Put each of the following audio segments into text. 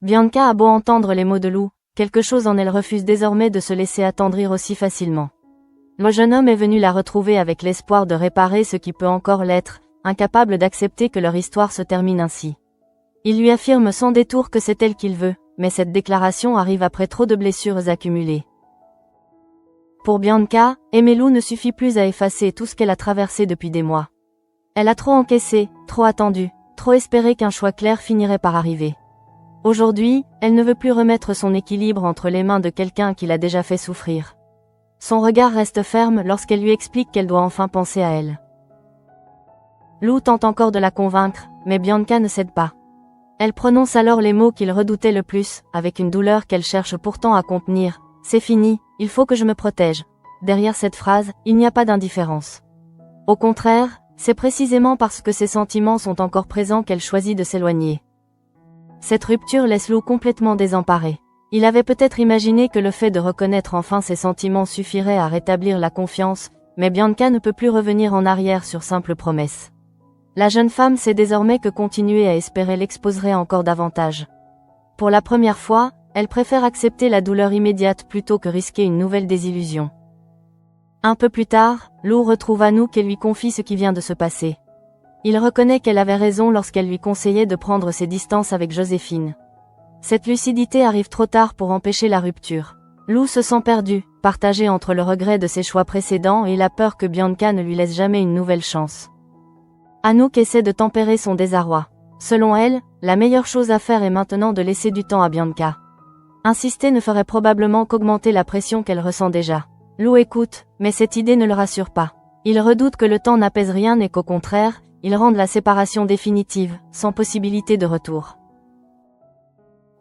Bianca a beau entendre les mots de Lou, quelque chose en elle refuse désormais de se laisser attendrir aussi facilement. Le jeune homme est venu la retrouver avec l'espoir de réparer ce qui peut encore l'être, incapable d'accepter que leur histoire se termine ainsi. Il lui affirme sans détour que c'est elle qu'il veut, mais cette déclaration arrive après trop de blessures accumulées. Pour Bianca, aimer Lou ne suffit plus à effacer tout ce qu'elle a traversé depuis des mois. Elle a trop encaissé, trop attendu, trop espéré qu'un choix clair finirait par arriver. Aujourd'hui, elle ne veut plus remettre son équilibre entre les mains de quelqu'un qui l'a déjà fait souffrir. Son regard reste ferme lorsqu'elle lui explique qu'elle doit enfin penser à elle. Lou tente encore de la convaincre, mais Bianca ne cède pas. Elle prononce alors les mots qu'il redoutait le plus, avec une douleur qu'elle cherche pourtant à contenir. « C'est fini, il faut que je me protège ». Derrière cette phrase, il n'y a pas d'indifférence. Au contraire, c'est précisément parce que ses sentiments sont encore présents qu'elle choisit de s'éloigner. Cette rupture laisse Lou complètement désemparé. Il avait peut-être imaginé que le fait de reconnaître enfin ses sentiments suffirait à rétablir la confiance, mais Bianca ne peut plus revenir en arrière sur simple promesse. La jeune femme sait désormais que continuer à espérer l'exposerait encore davantage. Pour la première fois, elle préfère accepter la douleur immédiate plutôt que risquer une nouvelle désillusion. Un peu plus tard, Lou retrouve Anouk et lui confie ce qui vient de se passer. Il reconnaît qu'elle avait raison lorsqu'elle lui conseillait de prendre ses distances avec Joséphine. Cette lucidité arrive trop tard pour empêcher la rupture. Lou se sent perdue, partagée entre le regret de ses choix précédents et la peur que Bianca ne lui laisse jamais une nouvelle chance. Anouk essaie de tempérer son désarroi. Selon elle, la meilleure chose à faire est maintenant de laisser du temps à Bianca. Insister ne ferait probablement qu'augmenter la pression qu'elle ressent déjà. Lou écoute, mais cette idée ne le rassure pas. Il redoute que le temps n'apaise rien et qu'au contraire, il rende la séparation définitive, sans possibilité de retour.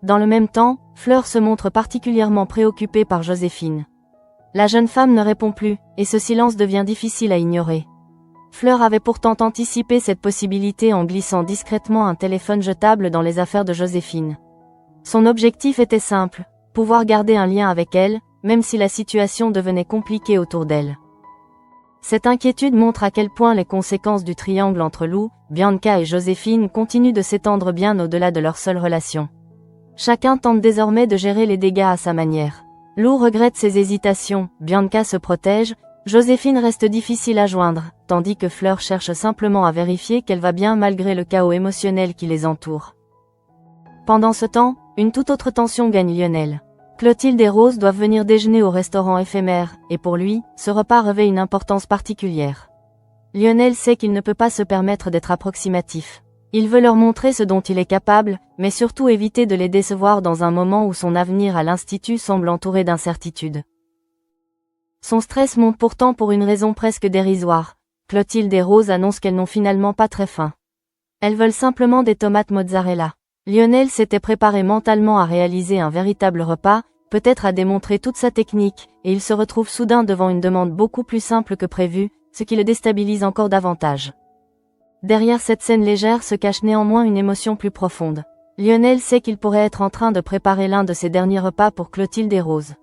Dans le même temps, Fleur se montre particulièrement préoccupée par Joséphine. La jeune femme ne répond plus, et ce silence devient difficile à ignorer. Fleur avait pourtant anticipé cette possibilité en glissant discrètement un téléphone jetable dans les affaires de Joséphine. Son objectif était simple, pouvoir garder un lien avec elle, même si la situation devenait compliquée autour d'elle. Cette inquiétude montre à quel point les conséquences du triangle entre Lou, Bianca et Joséphine continuent de s'étendre bien au-delà de leur seule relation. Chacun tente désormais de gérer les dégâts à sa manière. Lou regrette ses hésitations, Bianca se protège, Joséphine reste difficile à joindre, tandis que Fleur cherche simplement à vérifier qu'elle va bien malgré le chaos émotionnel qui les entoure. Pendant ce temps, une toute autre tension gagne Lionel. Clotilde et Rose doivent venir déjeuner au restaurant éphémère, et pour lui, ce repas revêt une importance particulière. Lionel sait qu'il ne peut pas se permettre d'être approximatif. Il veut leur montrer ce dont il est capable, mais surtout éviter de les décevoir dans un moment où son avenir à l'Institut semble entouré d'incertitudes. Son stress monte pourtant pour une raison presque dérisoire. Clotilde et Rose annoncent qu'elles n'ont finalement pas très faim. Elles veulent simplement des tomates mozzarella. Lionel s'était préparé mentalement à réaliser un véritable repas, peut-être à démontrer toute sa technique, et il se retrouve soudain devant une demande beaucoup plus simple que prévu, ce qui le déstabilise encore davantage. Derrière cette scène légère se cache néanmoins une émotion plus profonde. Lionel sait qu'il pourrait être en train de préparer l'un de ses derniers repas pour Clotilde et Rose.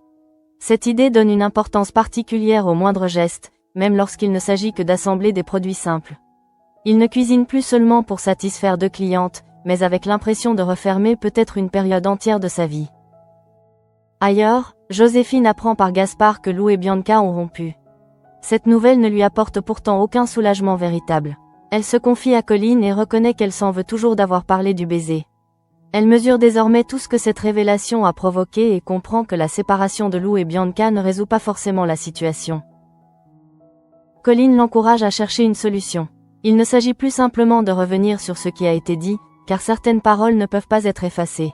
Cette idée donne une importance particulière aux moindres gestes, même lorsqu'il ne s'agit que d'assembler des produits simples. Il ne cuisine plus seulement pour satisfaire deux clientes, mais avec l'impression de refermer peut-être une période entière de sa vie. Ailleurs, Joséphine apprend par Gaspard que Lou et Bianca ont rompu. Cette nouvelle ne lui apporte pourtant aucun soulagement véritable. Elle se confie à Colline et reconnaît qu'elle s'en veut toujours d'avoir parlé du baiser. Elle mesure désormais tout ce que cette révélation a provoqué et comprend que la séparation de Lou et Bianca ne résout pas forcément la situation. Colline l'encourage à chercher une solution. Il ne s'agit plus simplement de revenir sur ce qui a été dit, car certaines paroles ne peuvent pas être effacées.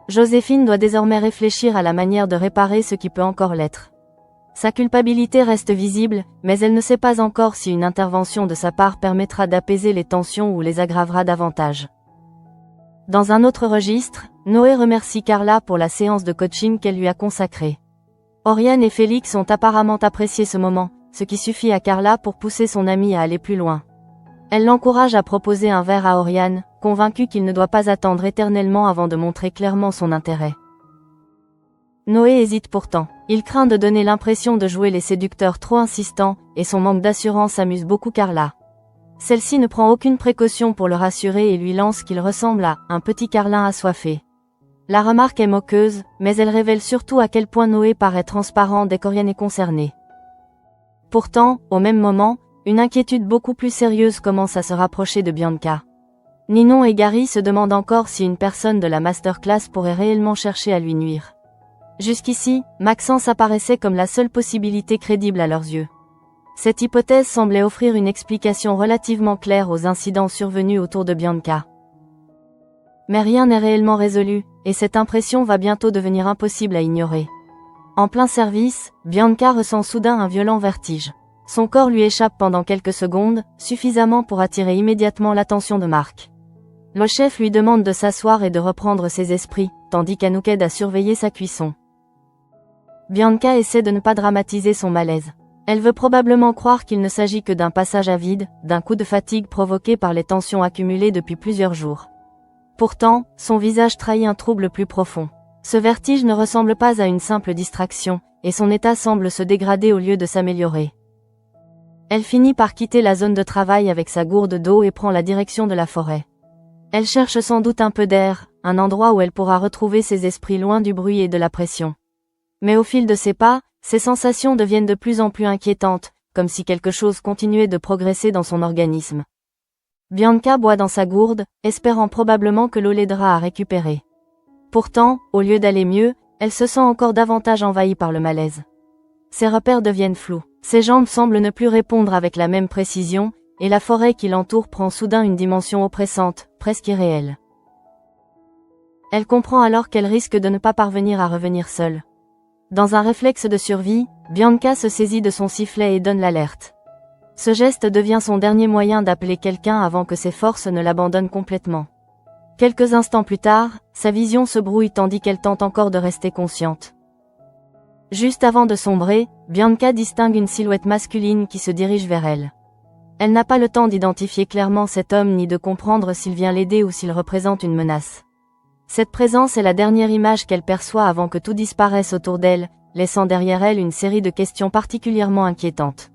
Joséphine doit désormais réfléchir à la manière de réparer ce qui peut encore l'être. Sa culpabilité reste visible, mais elle ne sait pas encore si une intervention de sa part permettra d'apaiser les tensions ou les aggravera davantage. Dans un autre registre, Noé remercie Carla pour la séance de coaching qu'elle lui a consacrée. Oriane et Félix ont apparemment apprécié ce moment, ce qui suffit à Carla pour pousser son amie à aller plus loin. Elle l'encourage à proposer un verre à Oriane, convaincue qu'il ne doit pas attendre éternellement avant de montrer clairement son intérêt. Noé hésite pourtant. Il craint de donner l'impression de jouer les séducteurs trop insistants, et son manque d'assurance amuse beaucoup Carla. Celle-ci ne prend aucune précaution pour le rassurer et lui lance qu'il ressemble à un petit carlin assoiffé. La remarque est moqueuse, mais elle révèle surtout à quel point Noé paraît transparent dès qu'Oriane est concernée. Pourtant, au même moment, une inquiétude beaucoup plus sérieuse commence à se rapprocher de Bianca. Ninon et Gary se demandent encore si une personne de la masterclass pourrait réellement chercher à lui nuire. Jusqu'ici, Maxence apparaissait comme la seule possibilité crédible à leurs yeux. Cette hypothèse semblait offrir une explication relativement claire aux incidents survenus autour de Bianca. Mais rien n'est réellement résolu, et cette impression va bientôt devenir impossible à ignorer. En plein service, Bianca ressent soudain un violent vertige. Son corps lui échappe pendant quelques secondes, suffisamment pour attirer immédiatement l'attention de Marc. Le chef lui demande de s'asseoir et de reprendre ses esprits, tandis qu'Anouk aide à surveiller sa cuisson. Bianca essaie de ne pas dramatiser son malaise. Elle veut probablement croire qu'il ne s'agit que d'un passage à vide, d'un coup de fatigue provoqué par les tensions accumulées depuis plusieurs jours. Pourtant, son visage trahit un trouble plus profond. Ce vertige ne ressemble pas à une simple distraction, et son état semble se dégrader au lieu de s'améliorer. Elle finit par quitter la zone de travail avec sa gourde d'eau et prend la direction de la forêt. Elle cherche sans doute un peu d'air, un endroit où elle pourra retrouver ses esprits loin du bruit et de la pression. Mais au fil de ses pas, ses sensations deviennent de plus en plus inquiétantes, comme si quelque chose continuait de progresser dans son organisme. Bianca boit dans sa gourde, espérant probablement que l'eau l'aidera à récupérer. Pourtant, au lieu d'aller mieux, elle se sent encore davantage envahie par le malaise. Ses repères deviennent flous, ses jambes semblent ne plus répondre avec la même précision, et la forêt qui l'entoure prend soudain une dimension oppressante, presque irréelle. Elle comprend alors qu'elle risque de ne pas parvenir à revenir seule. Dans un réflexe de survie, Bianca se saisit de son sifflet et donne l'alerte. Ce geste devient son dernier moyen d'appeler quelqu'un avant que ses forces ne l'abandonnent complètement. Quelques instants plus tard, sa vision se brouille tandis qu'elle tente encore de rester consciente. Juste avant de sombrer, Bianca distingue une silhouette masculine qui se dirige vers elle. Elle n'a pas le temps d'identifier clairement cet homme ni de comprendre s'il vient l'aider ou s'il représente une menace. Cette présence est la dernière image qu'elle perçoit avant que tout disparaisse autour d'elle, laissant derrière elle une série de questions particulièrement inquiétantes.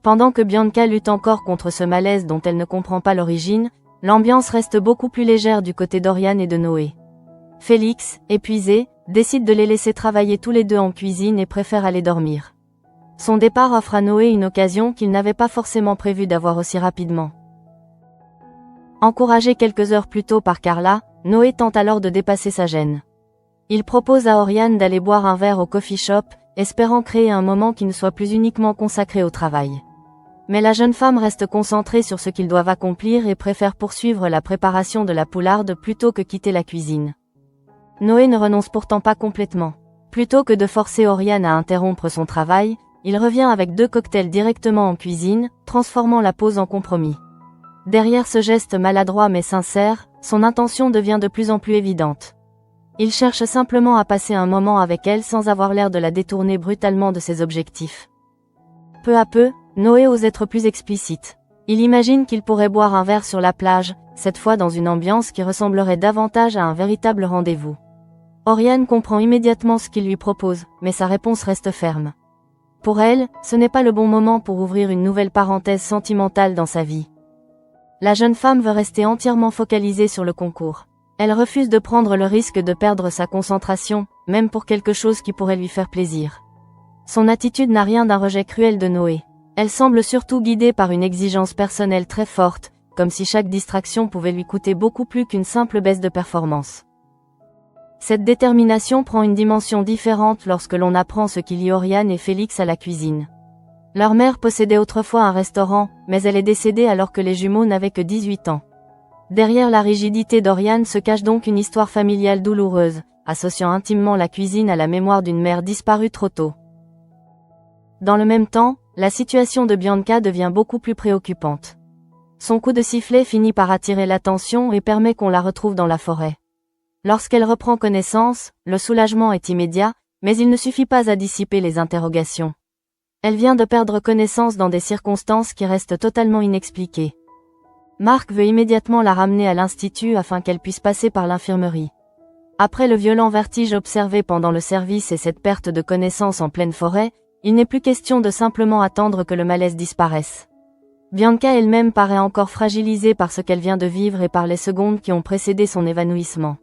Pendant que Bianca lutte encore contre ce malaise dont elle ne comprend pas l'origine, l'ambiance reste beaucoup plus légère du côté d'Oriane et de Noé. Félix, épuisé, décide de les laisser travailler tous les deux en cuisine et préfère aller dormir. Son départ offre à Noé une occasion qu'il n'avait pas forcément prévu d'avoir aussi rapidement. Encouragé quelques heures plus tôt par Carla, Noé tente alors de dépasser sa gêne. Il propose à Oriane d'aller boire un verre au coffee shop, espérant créer un moment qui ne soit plus uniquement consacré au travail. Mais la jeune femme reste concentrée sur ce qu'ils doivent accomplir et préfère poursuivre la préparation de la poularde plutôt que quitter la cuisine. Noé ne renonce pourtant pas complètement. Plutôt que de forcer Oriane à interrompre son travail, il revient avec 2 cocktails directement en cuisine, transformant la pause en compromis. Derrière ce geste maladroit mais sincère, son intention devient de plus en plus évidente. Il cherche simplement à passer un moment avec elle sans avoir l'air de la détourner brutalement de ses objectifs. Peu à peu, Noé ose être plus explicite. Il imagine qu'il pourrait boire un verre sur la plage, cette fois dans une ambiance qui ressemblerait davantage à un véritable rendez-vous. Oriane comprend immédiatement ce qu'il lui propose, mais sa réponse reste ferme. Pour elle, ce n'est pas le bon moment pour ouvrir une nouvelle parenthèse sentimentale dans sa vie. La jeune femme veut rester entièrement focalisée sur le concours. Elle refuse de prendre le risque de perdre sa concentration, même pour quelque chose qui pourrait lui faire plaisir. Son attitude n'a rien d'un rejet cruel de Noé. Elle semble surtout guidée par une exigence personnelle très forte, comme si chaque distraction pouvait lui coûter beaucoup plus qu'une simple baisse de performance. Cette détermination prend une dimension différente lorsque l'on apprend ce qui lie Oriane et Félix à la cuisine. Leur mère possédait autrefois un restaurant, mais elle est décédée alors que les jumeaux n'avaient que 18 ans. Derrière la rigidité d'Oriane se cache donc une histoire familiale douloureuse, associant intimement la cuisine à la mémoire d'une mère disparue trop tôt. Dans le même temps, la situation de Bianca devient beaucoup plus préoccupante. Son coup de sifflet finit par attirer l'attention et permet qu'on la retrouve dans la forêt. Lorsqu'elle reprend connaissance, le soulagement est immédiat, mais il ne suffit pas à dissiper les interrogations. Elle vient de perdre connaissance dans des circonstances qui restent totalement inexpliquées. Marc veut immédiatement la ramener à l'institut afin qu'elle puisse passer par l'infirmerie. Après le violent vertige observé pendant le service et cette perte de connaissance en pleine forêt, il n'est plus question de simplement attendre que le malaise disparaisse. Bianca elle-même paraît encore fragilisée par ce qu'elle vient de vivre et par les secondes qui ont précédé son évanouissement.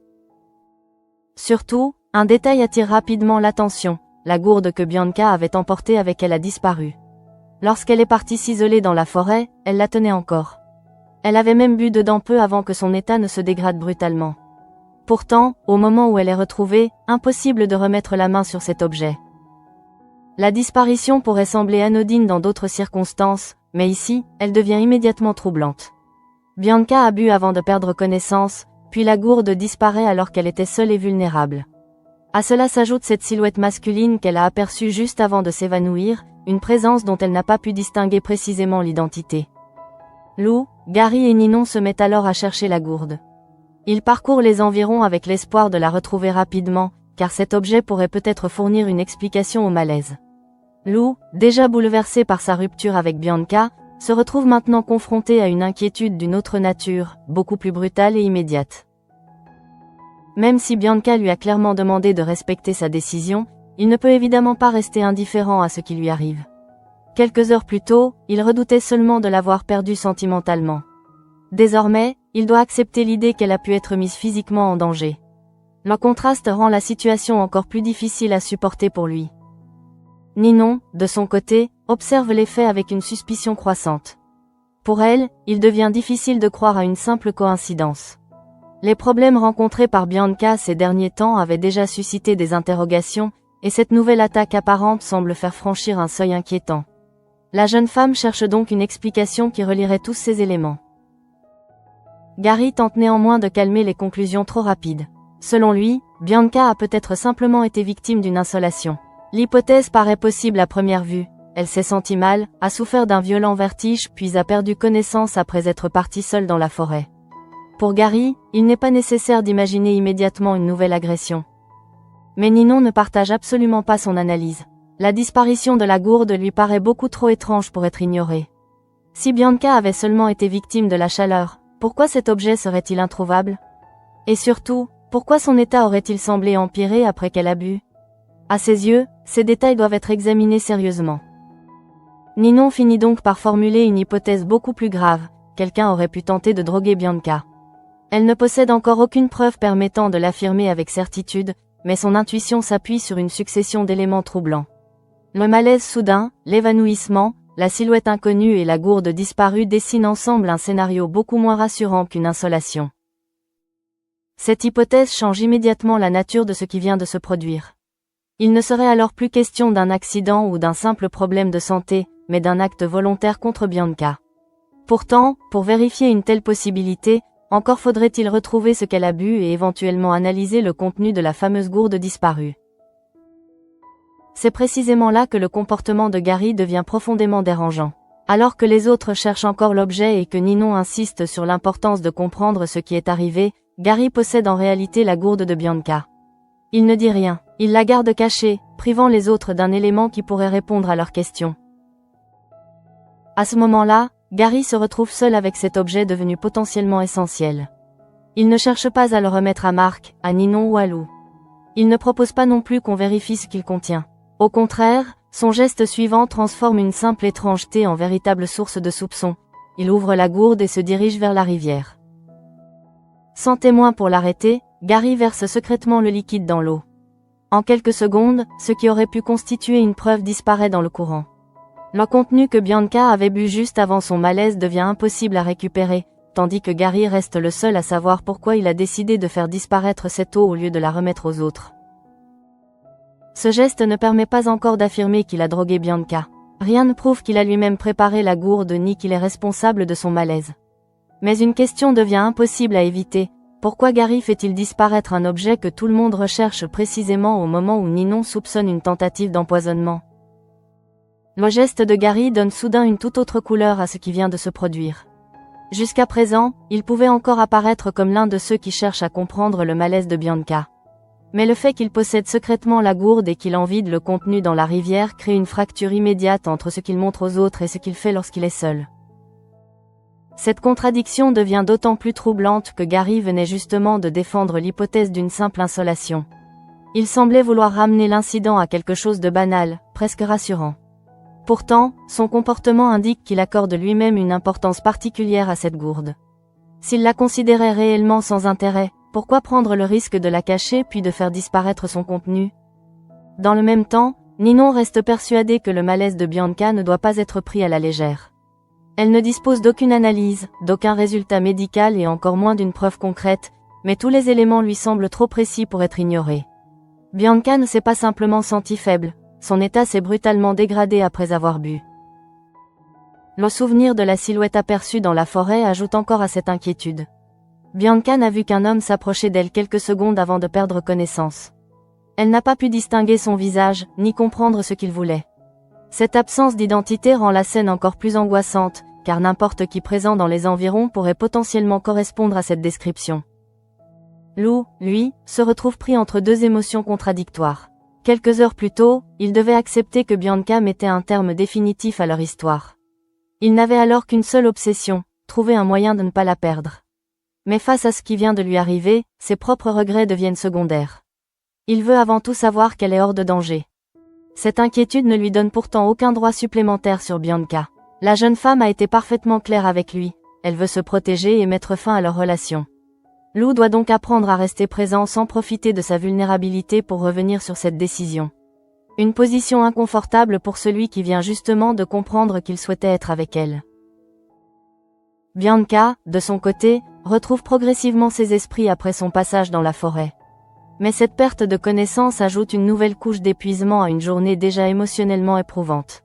Surtout, un détail attire rapidement l'attention, la gourde que Bianca avait emportée avec elle a disparu. Lorsqu'elle est partie s'isoler dans la forêt, elle la tenait encore. Elle avait même bu dedans peu avant que son état ne se dégrade brutalement. Pourtant, au moment où elle est retrouvée, impossible de remettre la main sur cet objet. La disparition pourrait sembler anodine dans d'autres circonstances, mais ici, elle devient immédiatement troublante. Bianca a bu avant de perdre connaissance, puis la gourde disparaît alors qu'elle était seule et vulnérable. À cela s'ajoute cette silhouette masculine qu'elle a aperçue juste avant de s'évanouir, une présence dont elle n'a pas pu distinguer précisément l'identité. Lou, Gary et Ninon se mettent alors à chercher la gourde. Ils parcourent les environs avec l'espoir de la retrouver rapidement, car cet objet pourrait peut-être fournir une explication au malaise. Lou, déjà bouleversée par sa rupture avec Bianca, se retrouve maintenant confrontée à une inquiétude d'une autre nature, beaucoup plus brutale et immédiate. Même si Bianca lui a clairement demandé de respecter sa décision, il ne peut évidemment pas rester indifférent à ce qui lui arrive. Quelques heures plus tôt, il redoutait seulement de l'avoir perdue sentimentalement. Désormais, il doit accepter l'idée qu'elle a pu être mise physiquement en danger. Le contraste rend la situation encore plus difficile à supporter pour lui. Ninon, de son côté, observe les faits avec une suspicion croissante. Pour elle, il devient difficile de croire à une simple coïncidence. Les problèmes rencontrés par Bianca ces derniers temps avaient déjà suscité des interrogations, et cette nouvelle attaque apparente semble faire franchir un seuil inquiétant. La jeune femme cherche donc une explication qui relierait tous ces éléments. Gary tente néanmoins de calmer les conclusions trop rapides. Selon lui, Bianca a peut-être simplement été victime d'une insolation. L'hypothèse paraît possible à première vue. Elle s'est sentie mal, a souffert d'un violent vertige puis a perdu connaissance après être partie seule dans la forêt. Pour Gary, il n'est pas nécessaire d'imaginer immédiatement une nouvelle agression. Mais Ninon ne partage absolument pas son analyse. La disparition de la gourde lui paraît beaucoup trop étrange pour être ignorée. Si Bianca avait seulement été victime de la chaleur, pourquoi cet objet serait-il introuvable? Et surtout, pourquoi son état aurait-il semblé empirer après qu'elle a bu? À ses yeux, ces détails doivent être examinés sérieusement. Ninon finit donc par formuler une hypothèse beaucoup plus grave, quelqu'un aurait pu tenter de droguer Bianca. Elle ne possède encore aucune preuve permettant de l'affirmer avec certitude, mais son intuition s'appuie sur une succession d'éléments troublants. Le malaise soudain, l'évanouissement, la silhouette inconnue et la gourde disparue dessinent ensemble un scénario beaucoup moins rassurant qu'une insolation. Cette hypothèse change immédiatement la nature de ce qui vient de se produire. Il ne serait alors plus question d'un accident ou d'un simple problème de santé, mais d'un acte volontaire contre Bianca. Pourtant, pour vérifier une telle possibilité, encore faudrait-il retrouver ce qu'elle a bu et éventuellement analyser le contenu de la fameuse gourde disparue. C'est précisément là que le comportement de Gary devient profondément dérangeant. Alors que les autres cherchent encore l'objet et que Ninon insiste sur l'importance de comprendre ce qui est arrivé, Gary possède en réalité la gourde de Bianca. Il ne dit rien, il la garde cachée, privant les autres d'un élément qui pourrait répondre à leurs questions. À ce moment-là, Gary se retrouve seul avec cet objet devenu potentiellement essentiel. Il ne cherche pas à le remettre à Marc, à Ninon ou à Lou. Il ne propose pas non plus qu'on vérifie ce qu'il contient. Au contraire, son geste suivant transforme une simple étrangeté en véritable source de soupçon. Il ouvre la gourde et se dirige vers la rivière. Sans témoin pour l'arrêter, Gary verse secrètement le liquide dans l'eau. En quelques secondes, ce qui aurait pu constituer une preuve disparaît dans le courant. Le contenu que Bianca avait bu juste avant son malaise devient impossible à récupérer, tandis que Gary reste le seul à savoir pourquoi il a décidé de faire disparaître cette eau au lieu de la remettre aux autres. Ce geste ne permet pas encore d'affirmer qu'il a drogué Bianca. Rien ne prouve qu'il a lui-même préparé la gourde ni qu'il est responsable de son malaise. Mais une question devient impossible à éviter. Pourquoi Gary fait-il disparaître un objet que tout le monde recherche précisément au moment où Ninon soupçonne une tentative d'empoisonnement? Le geste de Gary donne soudain une toute autre couleur à ce qui vient de se produire. Jusqu'à présent, il pouvait encore apparaître comme l'un de ceux qui cherchent à comprendre le malaise de Bianca. Mais le fait qu'il possède secrètement la gourde et qu'il en vide le contenu dans la rivière crée une fracture immédiate entre ce qu'il montre aux autres et ce qu'il fait lorsqu'il est seul. Cette contradiction devient d'autant plus troublante que Gary venait justement de défendre l'hypothèse d'une simple insolation. Il semblait vouloir ramener l'incident à quelque chose de banal, presque rassurant. Pourtant, son comportement indique qu'il accorde lui-même une importance particulière à cette gourde. S'il la considérait réellement sans intérêt, Pourquoi prendre le risque de la cacher puis de faire disparaître son contenu? Dans le même temps, Ninon reste persuadée que le malaise de Bianca ne doit pas être pris à la légère. Elle ne dispose d'aucune analyse, d'aucun résultat médical et encore moins d'une preuve concrète, mais tous les éléments lui semblent trop précis pour être ignorés. Bianca ne s'est pas simplement sentie faible, son état s'est brutalement dégradé après avoir bu. Le souvenir de la silhouette aperçue dans la forêt ajoute encore à cette inquiétude. Bianca n'a vu qu'un homme s'approcher d'elle quelques secondes avant de perdre connaissance. Elle n'a pas pu distinguer son visage, ni comprendre ce qu'il voulait. Cette absence d'identité rend la scène encore plus angoissante, car n'importe qui présent dans les environs pourrait potentiellement correspondre à cette description. Lou, lui, se retrouve pris entre deux émotions contradictoires. Quelques heures plus tôt, il devait accepter que Bianca mettait un terme définitif à leur histoire. Il n'avait alors qu'une seule obsession, trouver un moyen de ne pas la perdre. Mais face à ce qui vient de lui arriver, ses propres regrets deviennent secondaires. Il veut avant tout savoir qu'elle est hors de danger. Cette inquiétude ne lui donne pourtant aucun droit supplémentaire sur Bianca. La jeune femme a été parfaitement claire avec lui, elle veut se protéger et mettre fin à leur relation. Lou doit donc apprendre à rester présent sans profiter de sa vulnérabilité pour revenir sur cette décision. Une position inconfortable pour celui qui vient justement de comprendre qu'il souhaitait être avec elle. Bianca, de son côté, retrouve progressivement ses esprits après son passage dans la forêt. Mais cette perte de connaissance ajoute une nouvelle couche d'épuisement à une journée déjà émotionnellement éprouvante.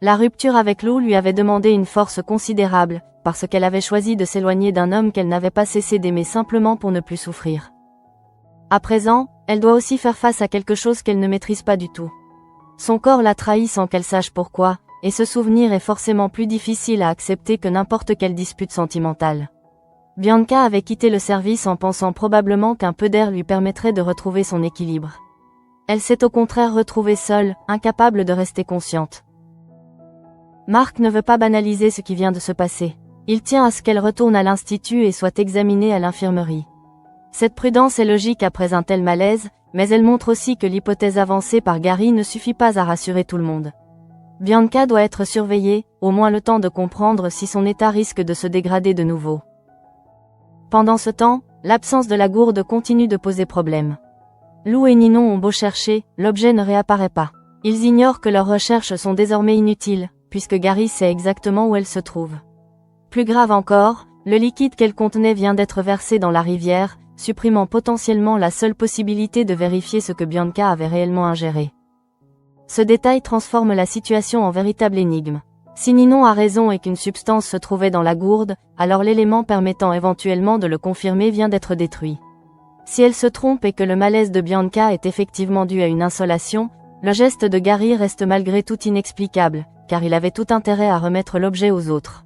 La rupture avec Lou lui avait demandé une force considérable, parce qu'elle avait choisi de s'éloigner d'un homme qu'elle n'avait pas cessé d'aimer simplement pour ne plus souffrir. À présent, elle doit aussi faire face à quelque chose qu'elle ne maîtrise pas du tout. Son corps l'a trahi sans qu'elle sache pourquoi, et ce souvenir est forcément plus difficile à accepter que n'importe quelle dispute sentimentale. Bianca avait quitté le service en pensant probablement qu'un peu d'air lui permettrait de retrouver son équilibre. Elle s'est au contraire retrouvée seule, incapable de rester consciente. Marc ne veut pas banaliser ce qui vient de se passer. Il tient à ce qu'elle retourne à l'institut et soit examinée à l'infirmerie. Cette prudence est logique après un tel malaise, mais elle montre aussi que l'hypothèse avancée par Gary ne suffit pas à rassurer tout le monde. Bianca doit être surveillée, au moins le temps de comprendre si son état risque de se dégrader de nouveau. Pendant ce temps, l'absence de la gourde continue de poser problème. Lou et Ninon ont beau chercher, l'objet ne réapparaît pas. Ils ignorent que leurs recherches sont désormais inutiles, puisque Gary sait exactement où elle se trouve. Plus grave encore, le liquide qu'elle contenait vient d'être versé dans la rivière, supprimant potentiellement la seule possibilité de vérifier ce que Bianca avait réellement ingéré. Ce détail transforme la situation en véritable énigme. Si Ninon a raison et qu'une substance se trouvait dans la gourde, alors l'élément permettant éventuellement de le confirmer vient d'être détruit. Si elle se trompe et que le malaise de Bianca est effectivement dû à une insolation, le geste de Gary reste malgré tout inexplicable, car il avait tout intérêt à remettre l'objet aux autres.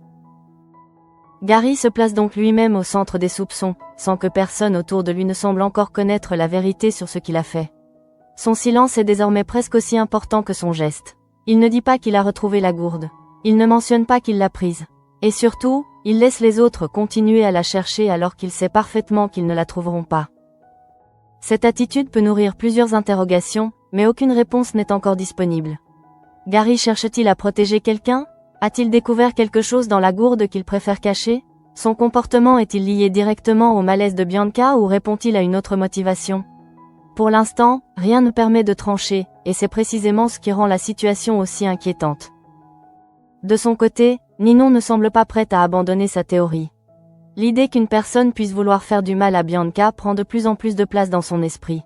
Gary se place donc lui-même au centre des soupçons, sans que personne autour de lui ne semble encore connaître la vérité sur ce qu'il a fait. Son silence est désormais presque aussi important que son geste. Il ne dit pas qu'il a retrouvé la gourde. Il ne mentionne pas qu'il l'a prise. Et surtout, il laisse les autres continuer à la chercher alors qu'il sait parfaitement qu'ils ne la trouveront pas. Cette attitude peut nourrir plusieurs interrogations, mais aucune réponse n'est encore disponible. Gary cherche-t-il à protéger quelqu'un? A-t-il découvert quelque chose dans la gourde qu'il préfère cacher? Son comportement est-il lié directement au malaise de Bianca ou répond-il à une autre motivation? Pour l'instant, rien ne permet de trancher, et c'est précisément ce qui rend la situation aussi inquiétante. De son côté, Ninon ne semble pas prête à abandonner sa théorie. L'idée qu'une personne puisse vouloir faire du mal à Bianca prend de plus en plus de place dans son esprit.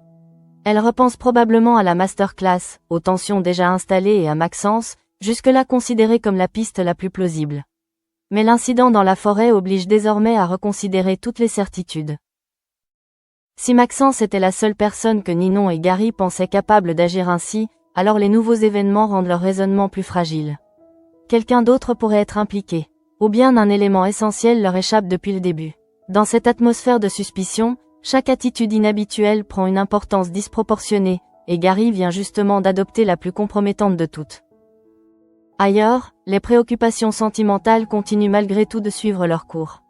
Elle repense probablement à la masterclass, aux tensions déjà installées et à Maxence, jusque-là considérée comme la piste la plus plausible. Mais l'incident dans la forêt oblige désormais à reconsidérer toutes les certitudes. Si Maxence était la seule personne que Ninon et Gary pensaient capable d'agir ainsi, alors les nouveaux événements rendent leur raisonnement plus fragile. Quelqu'un d'autre pourrait être impliqué, ou bien un élément essentiel leur échappe depuis le début. Dans cette atmosphère de suspicion, chaque attitude inhabituelle prend une importance disproportionnée, et Gary vient justement d'adopter la plus compromettante de toutes. Ailleurs, les préoccupations sentimentales continuent malgré tout de suivre leur cours.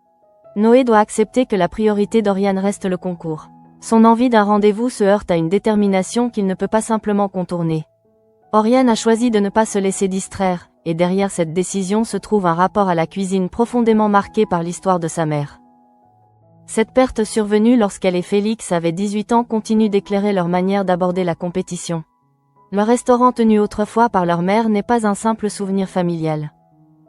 Noé doit accepter que la priorité d'Oriane reste le concours. Son envie d'un rendez-vous se heurte à une détermination qu'il ne peut pas simplement contourner. Oriane a choisi de ne pas se laisser distraire, et derrière cette décision se trouve un rapport à la cuisine profondément marqué par l'histoire de sa mère. Cette perte survenue lorsqu'elle et Félix avaient 18 ans continue d'éclairer leur manière d'aborder la compétition. Le restaurant tenu autrefois par leur mère n'est pas un simple souvenir familial.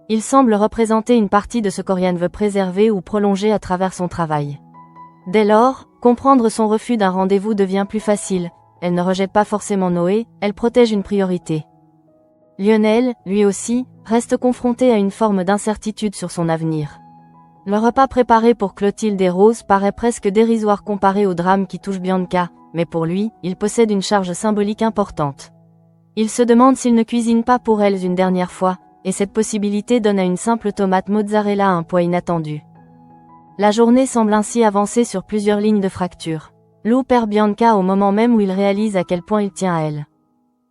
Il semble représenter une partie de ce qu'Oriane veut préserver ou prolonger à travers son travail. Dès lors, comprendre son refus d'un rendez-vous devient plus facile. Elle ne rejette pas forcément Noé, elle protège une priorité. Lionel, lui aussi, reste confronté à une forme d'incertitude sur son avenir. Le repas préparé pour Clotilde et Rose paraît presque dérisoire comparé au drame qui touche Bianca, mais pour lui, il possède une charge symbolique importante. Il se demande s'il ne cuisine pas pour elles une dernière fois, et cette possibilité donne à une simple tomate mozzarella un poids inattendu. La journée semble ainsi avancer sur plusieurs lignes de fracture. Lou perd Bianca au moment même où il réalise à quel point il tient à elle.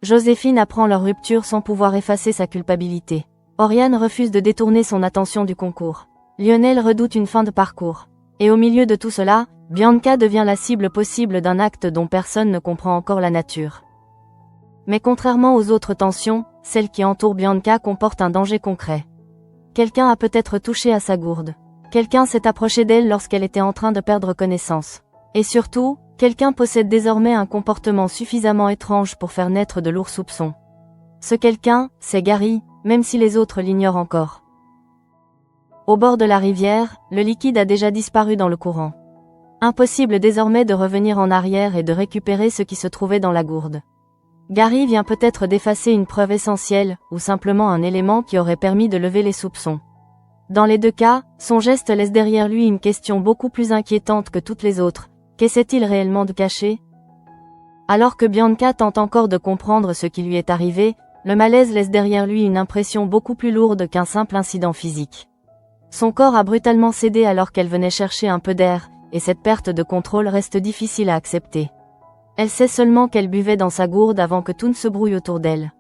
Joséphine apprend leur rupture sans pouvoir effacer sa culpabilité. Oriane refuse de détourner son attention du concours. Lionel redoute une fin de parcours. Et au milieu de tout cela, Bianca devient la cible possible d'un acte dont personne ne comprend encore la nature. Mais contrairement aux autres tensions, celle qui entoure Bianca comporte un danger concret. Quelqu'un a peut-être touché à sa gourde. Quelqu'un s'est approché d'elle lorsqu'elle était en train de perdre connaissance. Et surtout, quelqu'un possède désormais un comportement suffisamment étrange pour faire naître de lourds soupçons. Ce quelqu'un, c'est Gary, même si les autres l'ignorent encore. Au bord de la rivière, le liquide a déjà disparu dans le courant. Impossible désormais de revenir en arrière et de récupérer ce qui se trouvait dans la gourde. Gary vient peut-être d'effacer une preuve essentielle, ou simplement un élément qui aurait permis de lever les soupçons. Dans les deux cas, son geste laisse derrière lui une question beaucoup plus inquiétante que toutes les autres. Qu'essaie-t-il réellement de cacher? Alors que Bianca tente encore de comprendre ce qui lui est arrivé, le malaise laisse derrière lui une impression beaucoup plus lourde qu'un simple incident physique. Son corps a brutalement cédé alors qu'elle venait chercher un peu d'air, et cette perte de contrôle reste difficile à accepter. Elle sait seulement qu'elle buvait dans sa gourde avant que tout ne se brouille autour d'elle.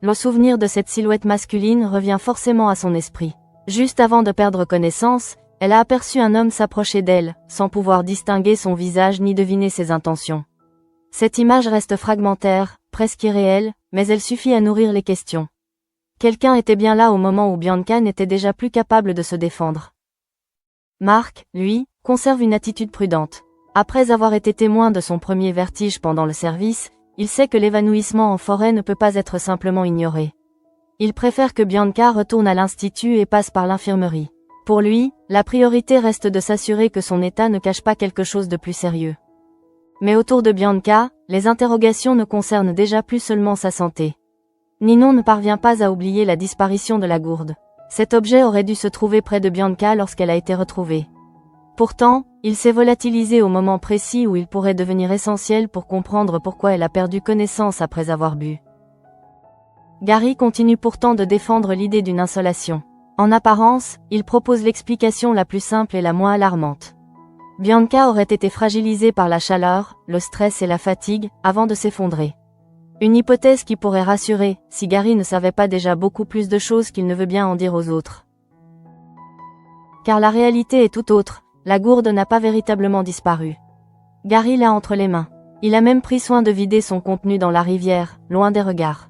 Le souvenir de cette silhouette masculine revient forcément à son esprit. Juste avant de perdre connaissance, elle a aperçu un homme s'approcher d'elle, sans pouvoir distinguer son visage ni deviner ses intentions. Cette image reste fragmentaire, presque irréelle, mais elle suffit à nourrir les questions. Quelqu'un était bien là au moment où Bianca n'était déjà plus capable de se défendre. Marc, lui, conserve une attitude prudente. Après avoir été témoin de son premier vertige pendant le service, il sait que l'évanouissement en forêt ne peut pas être simplement ignoré. Il préfère que Bianca retourne à l'institut et passe par l'infirmerie. Pour lui, la priorité reste de s'assurer que son état ne cache pas quelque chose de plus sérieux. Mais autour de Bianca, les interrogations ne concernent déjà plus seulement sa santé. Ninon ne parvient pas à oublier la disparition de la gourde. Cet objet aurait dû se trouver près de Bianca lorsqu'elle a été retrouvée. Pourtant, il s'est volatilisé au moment précis où il pourrait devenir essentiel pour comprendre pourquoi elle a perdu connaissance après avoir bu. Gary continue pourtant de défendre l'idée d'une insolation. En apparence, il propose l'explication la plus simple et la moins alarmante. Bianca aurait été fragilisée par la chaleur, le stress et la fatigue, avant de s'effondrer. Une hypothèse qui pourrait rassurer, si Gary ne savait pas déjà beaucoup plus de choses qu'il ne veut bien en dire aux autres. Car la réalité est tout autre, la gourde n'a pas véritablement disparu. Gary l'a entre les mains. Il a même pris soin de vider son contenu dans la rivière, loin des regards.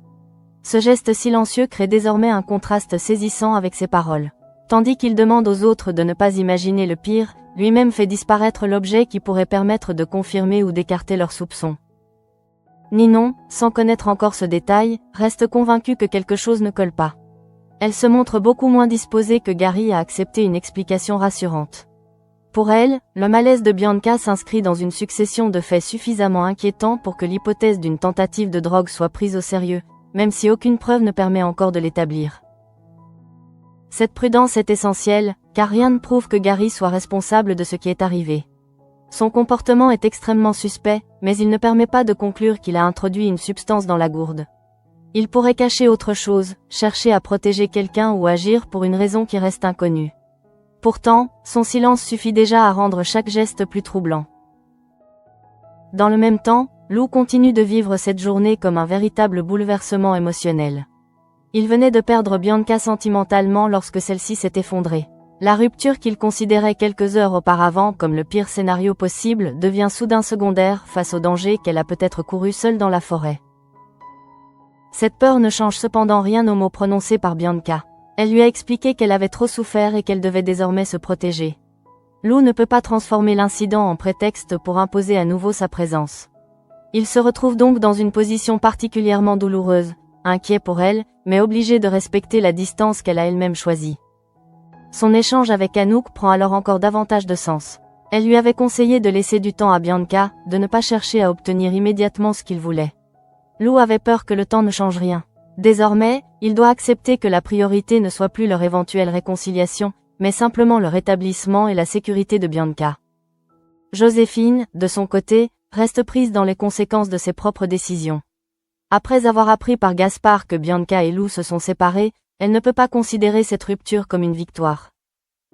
Ce geste silencieux crée désormais un contraste saisissant avec ses paroles. Tandis qu'il demande aux autres de ne pas imaginer le pire, lui-même fait disparaître l'objet qui pourrait permettre de confirmer ou d'écarter leurs soupçons. Ninon, sans connaître encore ce détail, reste convaincue que quelque chose ne colle pas. Elle se montre beaucoup moins disposée que Gary à accepter une explication rassurante. Pour elle, le malaise de Bianca s'inscrit dans une succession de faits suffisamment inquiétants pour que l'hypothèse d'une tentative de drogue soit prise au sérieux, même si aucune preuve ne permet encore de l'établir. Cette prudence est essentielle, car rien ne prouve que Gary soit responsable de ce qui est arrivé. Son comportement est extrêmement suspect, mais il ne permet pas de conclure qu'il a introduit une substance dans la gourde. Il pourrait cacher autre chose, chercher à protéger quelqu'un ou agir pour une raison qui reste inconnue. Pourtant, son silence suffit déjà à rendre chaque geste plus troublant. Dans le même temps, Lou continue de vivre cette journée comme un véritable bouleversement émotionnel. Il venait de perdre Bianca sentimentalement lorsque celle-ci s'est effondrée. La rupture qu'il considérait quelques heures auparavant comme le pire scénario possible devient soudain secondaire face au danger qu'elle a peut-être couru seule dans la forêt. Cette peur ne change cependant rien aux mots prononcés par Bianca. Elle lui a expliqué qu'elle avait trop souffert et qu'elle devait désormais se protéger. Lou ne peut pas transformer l'incident en prétexte pour imposer à nouveau sa présence. Il se retrouve donc dans une position particulièrement douloureuse, inquiet pour elle, mais obligé de respecter la distance qu'elle a elle-même choisie. Son échange avec Anouk prend alors encore davantage de sens. Elle lui avait conseillé de laisser du temps à Bianca, de ne pas chercher à obtenir immédiatement ce qu'il voulait. Lou avait peur que le temps ne change rien. Désormais, il doit accepter que la priorité ne soit plus leur éventuelle réconciliation, mais simplement le rétablissement et la sécurité de Bianca. Joséphine, de son côté, reste prise dans les conséquences de ses propres décisions. Après avoir appris par Gaspard que Bianca et Lou se sont séparés, elle ne peut pas considérer cette rupture comme une victoire.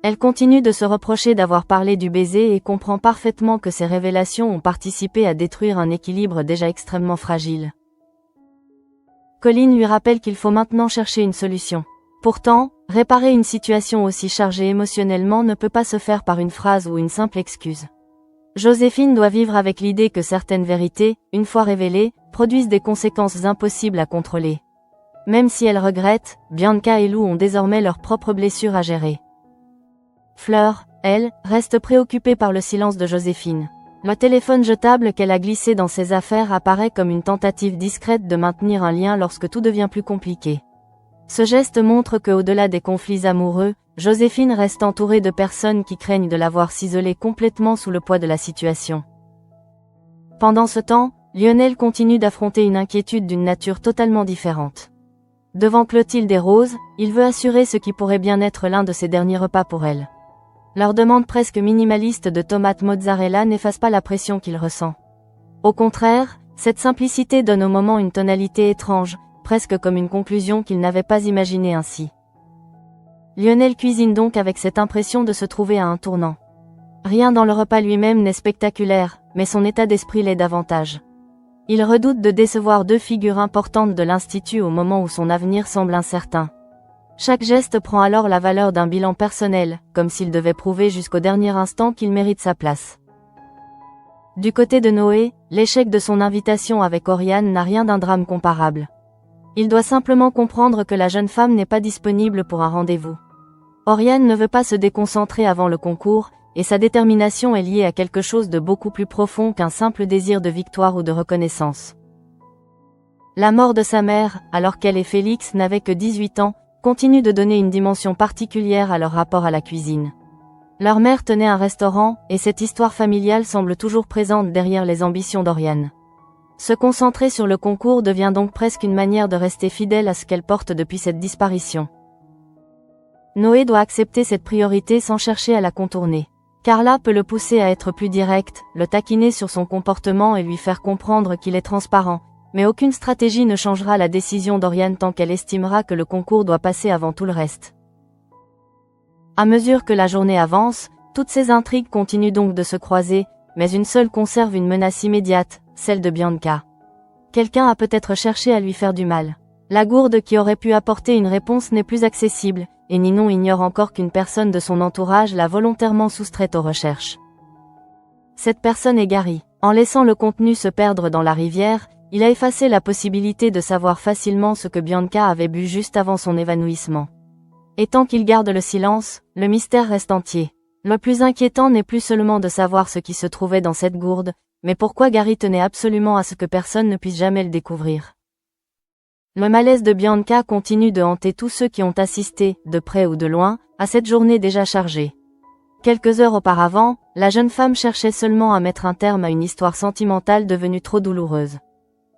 Elle continue de se reprocher d'avoir parlé du baiser et comprend parfaitement que ces révélations ont participé à détruire un équilibre déjà extrêmement fragile. Colin lui rappelle qu'il faut maintenant chercher une solution. Pourtant, réparer une situation aussi chargée émotionnellement ne peut pas se faire par une phrase ou une simple excuse. Joséphine doit vivre avec l'idée que certaines vérités, une fois révélées, produisent des conséquences impossibles à contrôler. Même si elle regrette, Bianca et Lou ont désormais leurs propres blessures à gérer. Fleur, elle, reste préoccupée par le silence de Joséphine. Le téléphone jetable qu'elle a glissé dans ses affaires apparaît comme une tentative discrète de maintenir un lien lorsque tout devient plus compliqué. Ce geste montre qu'au-delà des conflits amoureux, Joséphine reste entourée de personnes qui craignent de la voir s'isoler complètement sous le poids de la situation. Pendant ce temps, Lionel continue d'affronter une inquiétude d'une nature totalement différente. Devant Clotilde et Rose, il veut assurer ce qui pourrait bien être l'un de ses derniers repas pour elle. Leur demande presque minimaliste de tomates mozzarella n'efface pas la pression qu'il ressent. Au contraire, cette simplicité donne au moment une tonalité étrange, presque comme une conclusion qu'il n'avait pas imaginée ainsi. Lionel cuisine donc avec cette impression de se trouver à un tournant. Rien dans le repas lui-même n'est spectaculaire, mais son état d'esprit l'est davantage. Il redoute de décevoir deux figures importantes de l'Institut au moment où son avenir semble incertain. Chaque geste prend alors la valeur d'un bilan personnel, comme s'il devait prouver jusqu'au dernier instant qu'il mérite sa place. Du côté de Noé, l'échec de son invitation avec Oriane n'a rien d'un drame comparable. Il doit simplement comprendre que la jeune femme n'est pas disponible pour un rendez-vous. Oriane ne veut pas se déconcentrer avant le concours, et sa détermination est liée à quelque chose de beaucoup plus profond qu'un simple désir de victoire ou de reconnaissance. La mort de sa mère, alors qu'elle et Félix n'avaient que 18 ans, continue de donner une dimension particulière à leur rapport à la cuisine. Leur mère tenait un restaurant, et cette histoire familiale semble toujours présente derrière les ambitions d'Oriane. Se concentrer sur le concours devient donc presque une manière de rester fidèle à ce qu'elle porte depuis cette disparition. Noé doit accepter cette priorité sans chercher à la contourner. Carla peut le pousser à être plus direct, le taquiner sur son comportement et lui faire comprendre qu'il est transparent, mais aucune stratégie ne changera la décision d'Oriane tant qu'elle estimera que le concours doit passer avant tout le reste. À mesure que la journée avance, toutes ces intrigues continuent donc de se croiser, mais une seule conserve une menace immédiate, celle de Bianca. Quelqu'un a peut-être cherché à lui faire du mal. La gourde qui aurait pu apporter une réponse n'est plus accessible, et Ninon ignore encore qu'une personne de son entourage l'a volontairement soustraite aux recherches. Cette personne est Gary. En laissant le contenu se perdre dans la rivière, il a effacé la possibilité de savoir facilement ce que Bianca avait bu juste avant son évanouissement. Et tant qu'il garde le silence, le mystère reste entier. Le plus inquiétant n'est plus seulement de savoir ce qui se trouvait dans cette gourde, mais pourquoi Gary tenait absolument à ce que personne ne puisse jamais le découvrir. Le malaise de Bianca continue de hanter tous ceux qui ont assisté, de près ou de loin, à cette journée déjà chargée. Quelques heures auparavant, la jeune femme cherchait seulement à mettre un terme à une histoire sentimentale devenue trop douloureuse.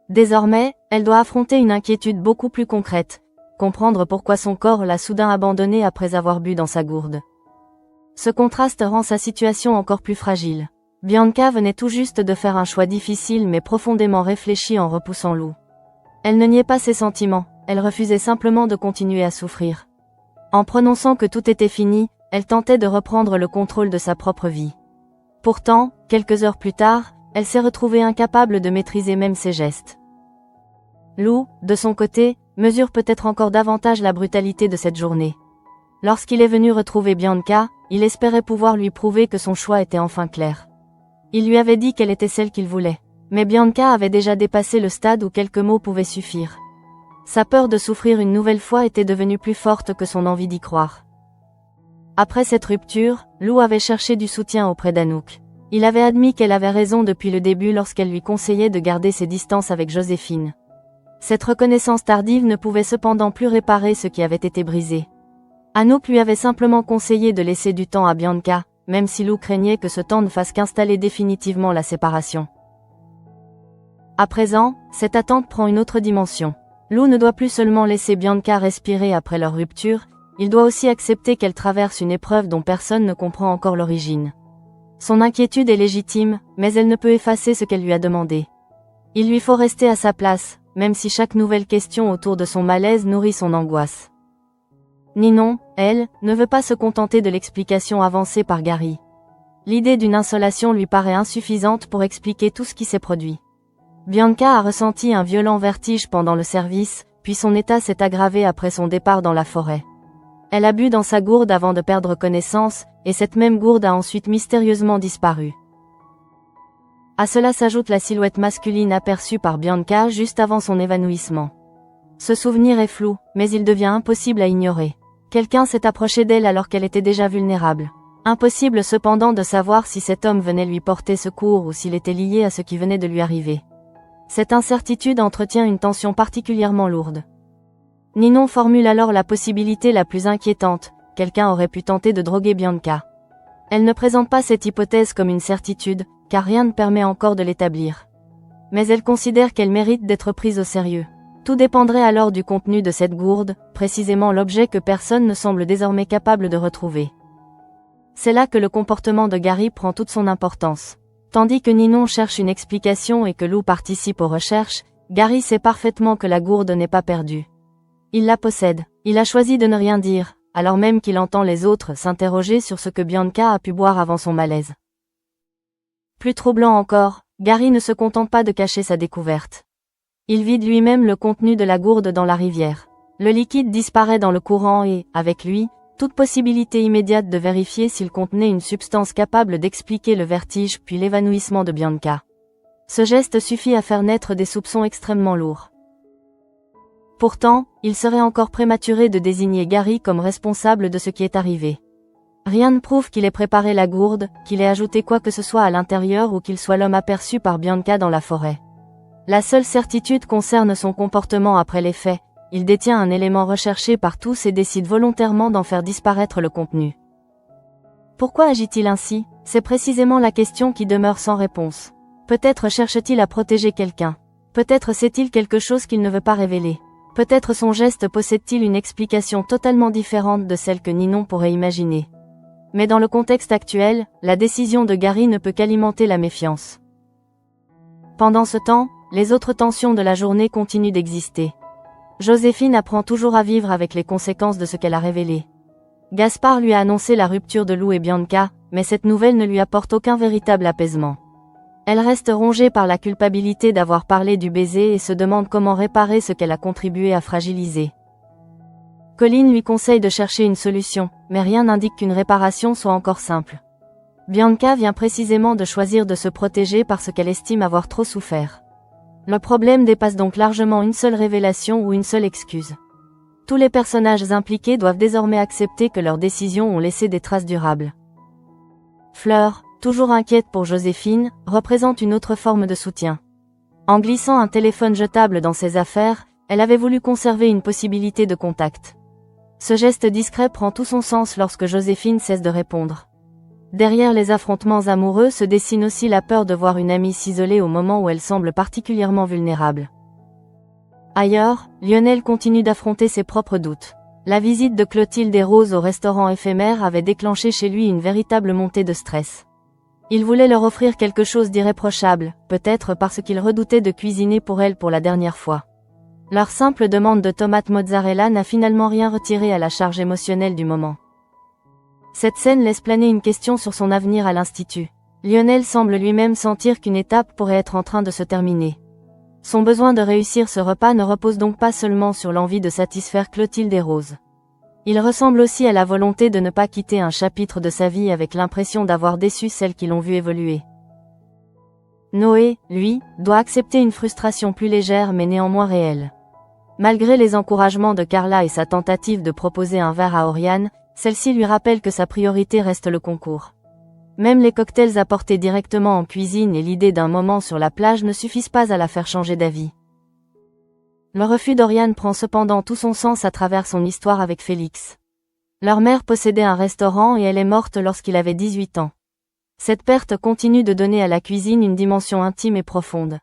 Désormais, elle doit affronter une inquiétude beaucoup plus concrète, comprendre pourquoi son corps l'a soudain abandonnée après avoir bu dans sa gourde. Ce contraste rend sa situation encore plus fragile. Bianca venait tout juste de faire un choix difficile mais profondément réfléchi en repoussant Lou. Elle ne niait pas ses sentiments, elle refusait simplement de continuer à souffrir. En prononçant que tout était fini, elle tentait de reprendre le contrôle de sa propre vie. Pourtant, quelques heures plus tard, elle s'est retrouvée incapable de maîtriser même ses gestes. Lou, de son côté, mesure peut-être encore davantage la brutalité de cette journée. Lorsqu'il est venu retrouver Bianca, il espérait pouvoir lui prouver que son choix était enfin clair. Il lui avait dit qu'elle était celle qu'il voulait. Mais Bianca avait déjà dépassé le stade où quelques mots pouvaient suffire. Sa peur de souffrir une nouvelle fois était devenue plus forte que son envie d'y croire. Après cette rupture, Lou avait cherché du soutien auprès d'Anouk. Il avait admis qu'elle avait raison depuis le début lorsqu'elle lui conseillait de garder ses distances avec Joséphine. Cette reconnaissance tardive ne pouvait cependant plus réparer ce qui avait été brisé. Anouk lui avait simplement conseillé de laisser du temps à Bianca, même si Lou craignait que ce temps ne fasse qu'installer définitivement la séparation. À présent, cette attente prend une autre dimension. Lou ne doit plus seulement laisser Bianca respirer après leur rupture, il doit aussi accepter qu'elle traverse une épreuve dont personne ne comprend encore l'origine. Son inquiétude est légitime, mais elle ne peut effacer ce qu'elle lui a demandé. Il lui faut rester à sa place, même si chaque nouvelle question autour de son malaise nourrit son angoisse. Ninon, elle, ne veut pas se contenter de l'explication avancée par Gary. L'idée d'une insolation lui paraît insuffisante pour expliquer tout ce qui s'est produit. Bianca a ressenti un violent vertige pendant le service, puis son état s'est aggravé après son départ dans la forêt. Elle a bu dans sa gourde avant de perdre connaissance, et cette même gourde a ensuite mystérieusement disparu. À cela s'ajoute la silhouette masculine aperçue par Bianca juste avant son évanouissement. Ce souvenir est flou, mais il devient impossible à ignorer. Quelqu'un s'est approché d'elle alors qu'elle était déjà vulnérable. Impossible cependant de savoir si cet homme venait lui porter secours ou s'il était lié à ce qui venait de lui arriver. Cette incertitude entretient une tension particulièrement lourde. Ninon formule alors la possibilité la plus inquiétante, quelqu'un aurait pu tenter de droguer Bianca. Elle ne présente pas cette hypothèse comme une certitude, car rien ne permet encore de l'établir. Mais elle considère qu'elle mérite d'être prise au sérieux. Tout dépendrait alors du contenu de cette gourde, précisément l'objet que personne ne semble désormais capable de retrouver. C'est là que le comportement de Gary prend toute son importance. Tandis que Ninon cherche une explication et que Lou participe aux recherches, Gary sait parfaitement que la gourde n'est pas perdue. Il la possède. Il a choisi de ne rien dire, alors même qu'il entend les autres s'interroger sur ce que Bianca a pu boire avant son malaise. Plus troublant encore, Gary ne se contente pas de cacher sa découverte. Il vide lui-même le contenu de la gourde dans la rivière. Le liquide disparaît dans le courant et, avec lui, toute possibilité immédiate de vérifier s'il contenait une substance capable d'expliquer le vertige puis l'évanouissement de Bianca. Ce geste suffit à faire naître des soupçons extrêmement lourds. Pourtant, il serait encore prématuré de désigner Gary comme responsable de ce qui est arrivé. Rien ne prouve qu'il ait préparé la gourde, qu'il ait ajouté quoi que ce soit à l'intérieur ou qu'il soit l'homme aperçu par Bianca dans la forêt. La seule certitude concerne son comportement après les faits. Il détient un élément recherché par tous et décide volontairement d'en faire disparaître le contenu. Pourquoi agit-il ainsi? C'est précisément la question qui demeure sans réponse. Peut-être cherche-t-il à protéger quelqu'un. Peut-être sait-il quelque chose qu'il ne veut pas révéler. Peut-être son geste possède-t-il une explication totalement différente de celle que Ninon pourrait imaginer. Mais dans le contexte actuel, la décision de Gary ne peut qu'alimenter la méfiance. Pendant ce temps, les autres tensions de la journée continuent d'exister. Joséphine apprend toujours à vivre avec les conséquences de ce qu'elle a révélé. Gaspard lui a annoncé la rupture de Lou et Bianca, mais cette nouvelle ne lui apporte aucun véritable apaisement. Elle reste rongée par la culpabilité d'avoir parlé du baiser et se demande comment réparer ce qu'elle a contribué à fragiliser. Colin lui conseille de chercher une solution, mais rien n'indique qu'une réparation soit encore simple. Bianca vient précisément de choisir de se protéger parce qu'elle estime avoir trop souffert. Le problème dépasse donc largement une seule révélation ou une seule excuse. Tous les personnages impliqués doivent désormais accepter que leurs décisions ont laissé des traces durables. Fleur, toujours inquiète pour Joséphine, représente une autre forme de soutien. En glissant un téléphone jetable dans ses affaires, elle avait voulu conserver une possibilité de contact. Ce geste discret prend tout son sens lorsque Joséphine cesse de répondre. Derrière les affrontements amoureux se dessine aussi la peur de voir une amie s'isoler au moment où elle semble particulièrement vulnérable. Ailleurs, Lionel continue d'affronter ses propres doutes. La visite de Clotilde et Rose au restaurant éphémère avait déclenché chez lui une véritable montée de stress. Il voulait leur offrir quelque chose d'irréprochable, peut-être parce qu'il redoutait de cuisiner pour elle pour la dernière fois. Leur simple demande de tomate mozzarella n'a finalement rien retiré à la charge émotionnelle du moment. Cette scène laisse planer une question sur son avenir à l'Institut. Lionel semble lui-même sentir qu'une étape pourrait être en train de se terminer. Son besoin de réussir ce repas ne repose donc pas seulement sur l'envie de satisfaire Clotilde et Rose. Il ressemble aussi à la volonté de ne pas quitter un chapitre de sa vie avec l'impression d'avoir déçu celles qui l'ont vu évoluer. Noé, lui, doit accepter une frustration plus légère mais néanmoins réelle. Malgré les encouragements de Carla et sa tentative de proposer un verre à Oriane, Celle-ci lui rappelle que sa priorité reste le concours. Même les cocktails apportés directement en cuisine et l'idée d'un moment sur la plage ne suffisent pas à la faire changer d'avis. Le refus d'Oriane prend cependant tout son sens à travers son histoire avec Félix. Leur mère possédait un restaurant et elle est morte lorsqu'il avait 18 ans. Cette perte continue de donner à la cuisine une dimension intime et profonde.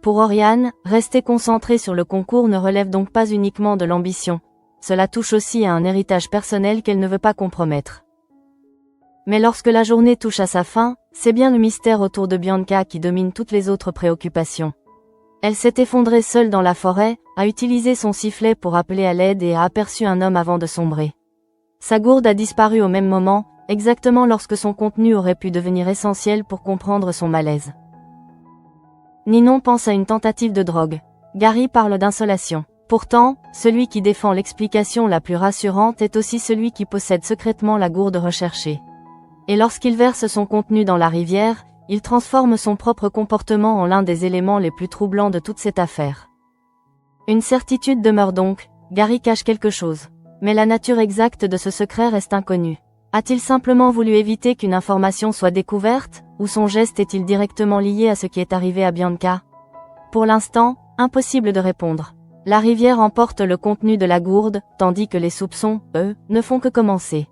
Pour Oriane, rester concentrée sur le concours ne relève donc pas uniquement de l'ambition. Cela touche aussi à un héritage personnel qu'elle ne veut pas compromettre. Mais lorsque la journée touche à sa fin, c'est bien le mystère autour de Bianca qui domine toutes les autres préoccupations. Elle s'est effondrée seule dans la forêt, a utilisé son sifflet pour appeler à l'aide et a aperçu un homme avant de sombrer. Sa gourde a disparu au même moment, exactement lorsque son contenu aurait pu devenir essentiel pour comprendre son malaise. Ninon pense à une tentative de drogue. Gary parle d'insolation. Pourtant, celui qui défend l'explication la plus rassurante est aussi celui qui possède secrètement la gourde recherchée. Et lorsqu'il verse son contenu dans la rivière, il transforme son propre comportement en l'un des éléments les plus troublants de toute cette affaire. Une certitude demeure donc, Gary cache quelque chose. Mais la nature exacte de ce secret reste inconnue. A-t-il simplement voulu éviter qu'une information soit découverte, ou son geste est-il directement lié à ce qui est arrivé à Bianca? Pour l'instant, impossible de répondre. La rivière emporte le contenu de la gourde, tandis que les soupçons, eux, ne font que commencer.